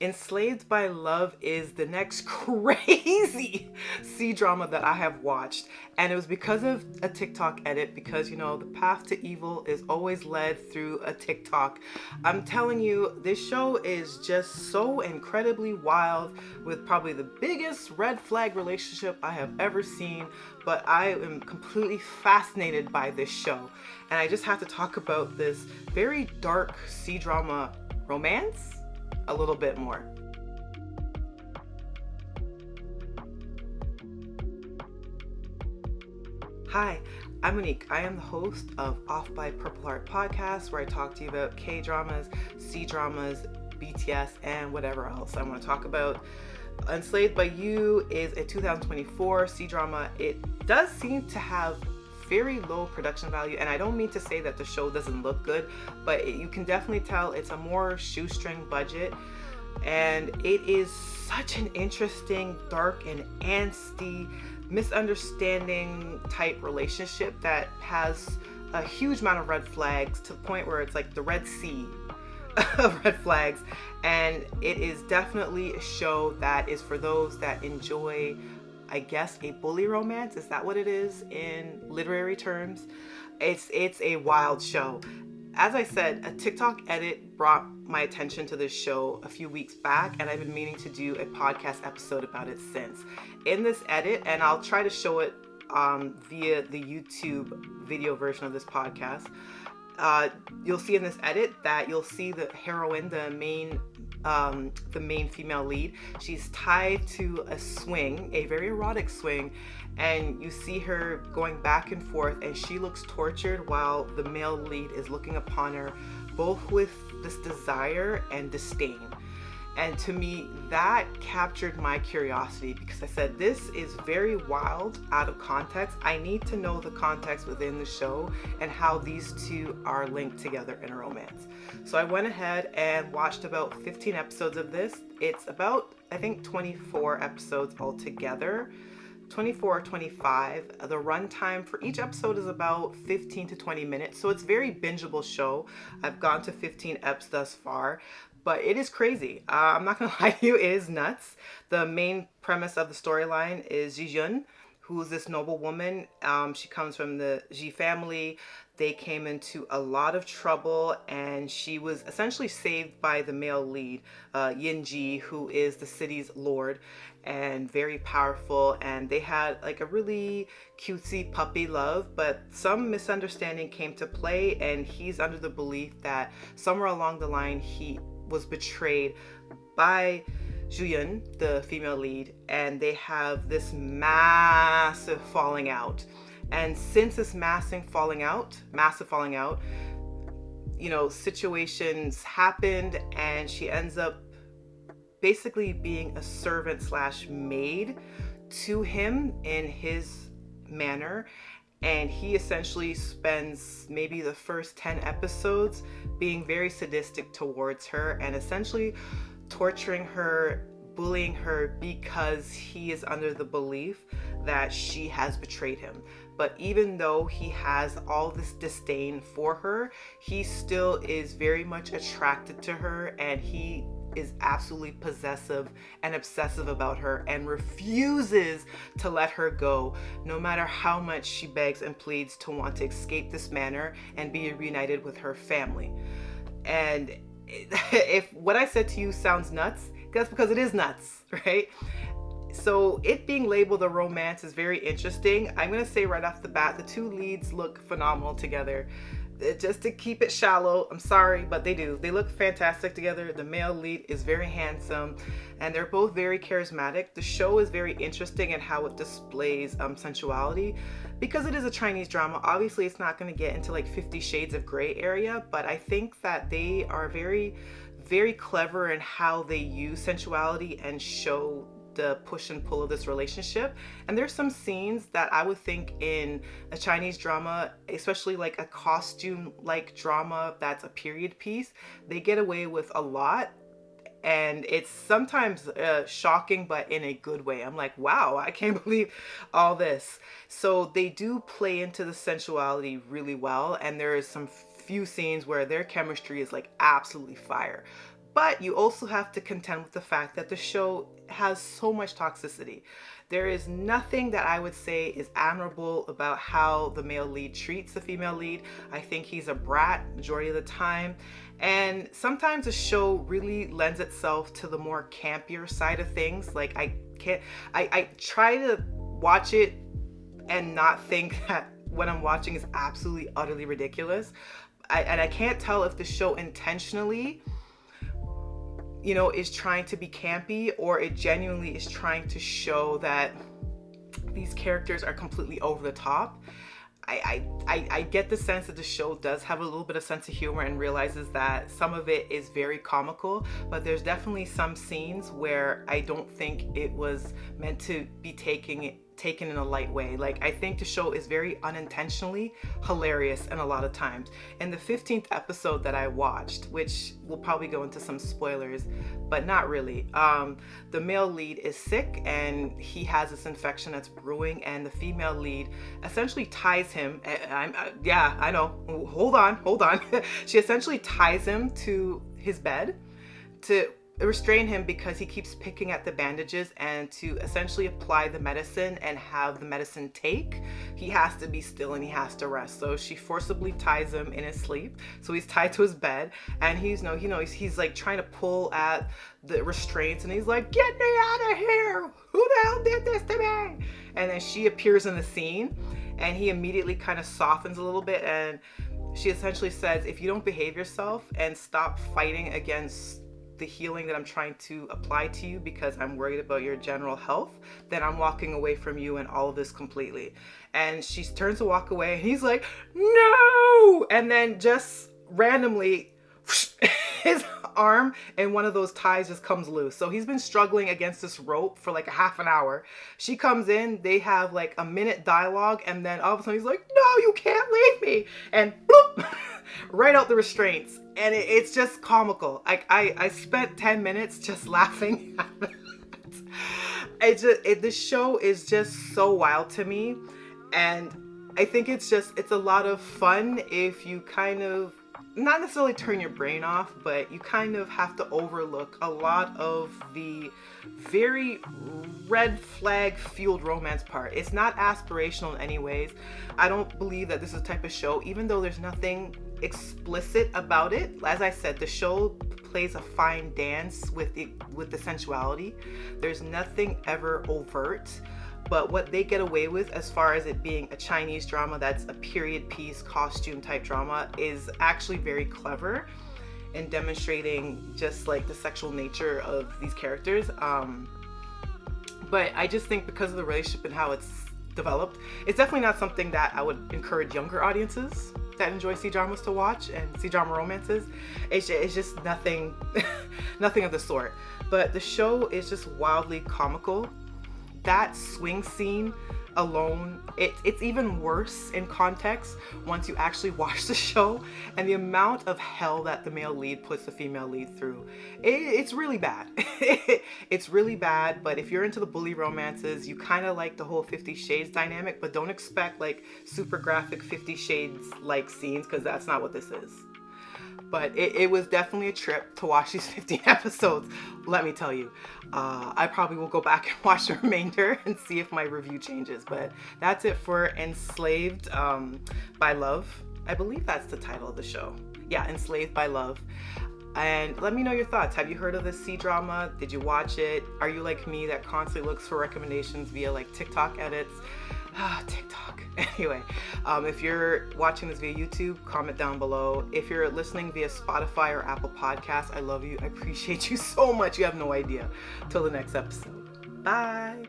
Enslaved by Love is the next crazy C-drama that I have watched. And it was because of a TikTok edit, because, the path to evil is always led through a TikTok. I'm telling you, this show is just so incredibly wild, with probably the biggest red flag relationship I have ever seen. But I am completely fascinated by this show. And I just have to talk about this very dark C-drama romance a little bit more. Hi, I'm Monique. I am the host of Off by Purple Heart podcast, where I talk to you about K-dramas, C-dramas, BTS, and whatever else I want to talk about. Enslaved by You is a 2024 C-drama. It does seem to have very low production value, and I don't mean to say that the show doesn't look good, but you can definitely tell it's a more shoestring budget, and it is such an interesting, dark, and angsty, misunderstanding type relationship that has a huge amount of red flags, to the point where it's like the Red Sea of red flags. And it is definitely a show that is for those that enjoy, I guess, a bully romance. Is that what it is in literary terms? It's a wild show. As I said, a TikTok edit brought my attention to this show a few weeks back, and I've been meaning to do a podcast episode about it since. In this edit, and I'll try to show it via the YouTube video version of this podcast, you'll see in this edit that you'll see the heroine, the main female lead. She's tied to a swing, a very erotic swing, and you see her going back and forth, and she looks tortured while the male lead is looking upon her, both with this desire and disdain. And to me, that captured my curiosity, because I said, this is very wild out of context. I need to know the context within the show and how these two are linked together in a romance. So I went ahead and watched about 15 episodes of this. It's about, I think, 24 episodes altogether. 24 or 25. The runtime for each episode is about 15 to 20 minutes. So it's a very bingeable show. I've gone to 15 eps thus far. But it is crazy. I'm not going to lie to you, it is nuts. The main premise of the storyline is Ji, who's this noble woman. She comes from the Ji family. They came into a lot of trouble, and she was essentially saved by the male lead, Yin Ji, who is the city's lord and very powerful. And they had like a really cutesy puppy love, but some misunderstanding came to play, and he's under the belief that somewhere along the line he was betrayed by Juyun, the female lead, and they have this massive falling out. And since this massive falling out, situations happened, and she ends up basically being a servant slash maid to him in his manner. And he essentially spends maybe the first 10 episodes being very sadistic towards her and essentially torturing her, bullying her, because he is under the belief that she has betrayed him. But even though he has all this disdain for her, he still is very much attracted to her, and he is absolutely possessive and obsessive about her and refuses to let her go, no matter how much she begs and pleads to want to escape this manor and be reunited with her family. And if what I said to you sounds nuts, that's because it is nuts, right? So it being labeled a romance is very interesting. I'm going to say right off the bat, the two leads look phenomenal together. Just to keep it shallow, I'm sorry, but they do. They look fantastic together. The male lead is very handsome, and they're both very charismatic. The show is very interesting in how it displays sensuality. Because it is a Chinese drama, obviously it's not going to get into like 50 Shades of Grey area, but I think that they are very, very clever in how they use sensuality and show the push and pull of this relationship. And there's some scenes that I would think in a Chinese drama, especially like a costume like drama that's a period piece, they get away with a lot. And it's sometimes shocking, but in a good way. I'm like, wow, I can't believe all this. So they do play into the sensuality really well. And there is some few scenes where their chemistry is like absolutely fire. But you also have to contend with the fact that the show has so much toxicity. There is nothing that I would say is admirable about how the male lead treats the female lead. I think he's a brat majority of the time. And sometimes the show really lends itself to the more campier side of things. Like I try to watch it and not think that what I'm watching is absolutely utterly ridiculous. I can't tell if the show intentionally, is trying to be campy, or it genuinely is trying to show that these characters are completely over the top. I get the sense that the show does have a little bit of sense of humor and realizes that some of it is very comical, but there's definitely some scenes where I don't think it was meant to be taken in a light way. Like, I think the show is very unintentionally hilarious and a lot of times. In the 15th episode that I watched, which will probably go into some spoilers, but not really, the male lead is sick and he has this infection that's brewing, and the female lead essentially ties him. I know. Hold on. She essentially ties him to his bed to restrain him because he keeps picking at the bandages, and to essentially apply the medicine and have the medicine take, he has to be still and he has to rest. So she forcibly ties him in his sleep. So he's tied to his bed, and he's like trying to pull at the restraints, and he's like, "Get me out of here! Who the hell did this to me?" And then she appears in the scene, and he immediately kind of softens a little bit, and she essentially says, "If you don't behave yourself and stop fighting against the healing that I'm trying to apply to you because I'm worried about your general health, then I'm walking away from you and all of this completely." And she turns to walk away, and he's like, "No!" And then just randomly, his arm and one of those ties just comes loose. So he's been struggling against this rope for like a half an hour. She comes in, they have like a minute dialogue, and then all of a sudden he's like, "No, you can't leave me!" And bloop, right out the restraints. And it's just comical. I spent 10 minutes just laughing at it. The show is just so wild to me, and I think it's a lot of fun if you kind of not necessarily turn your brain off, but you kind of have to overlook a lot of the very red flag fueled romance part. It's not aspirational in any ways. I don't believe that this is a type of show, even though there's nothing explicit about it. As I said, the show plays a fine dance with the sensuality. There's nothing ever overt. But what they get away with, as far as it being a Chinese drama that's a period piece costume type drama, is actually very clever in demonstrating just like the sexual nature of these characters. But I just think because of the relationship and how it's developed, it's definitely not something that I would encourage younger audiences that enjoy C-dramas to watch and C-drama romances. It's just nothing of the sort. But the show is just wildly comical. That swing scene alone, it's even worse in context once you actually watch the show, and the amount of hell that the male lead puts the female lead through, it's really bad. It's really bad. But if you're into the bully romances, you kind of like the whole 50 Shades dynamic, but don't expect like super graphic 50 Shades like scenes, because that's not what this is. But it was definitely a trip to watch these 15 episodes, let me tell you. I probably will go back and watch the remainder and see if my review changes. But that's it for Enslaved by Love. I believe that's the title of the show. Yeah, Enslaved by Love. And let me know your thoughts. Have you heard of this C-drama? Did you watch it? Are you like me that constantly looks for recommendations via like TikTok edits? TikTok. Anyway, if you're watching this via YouTube, comment down below. If you're listening via Spotify or Apple Podcasts, I love you. I appreciate you so much. You have no idea. Till the next episode. Bye.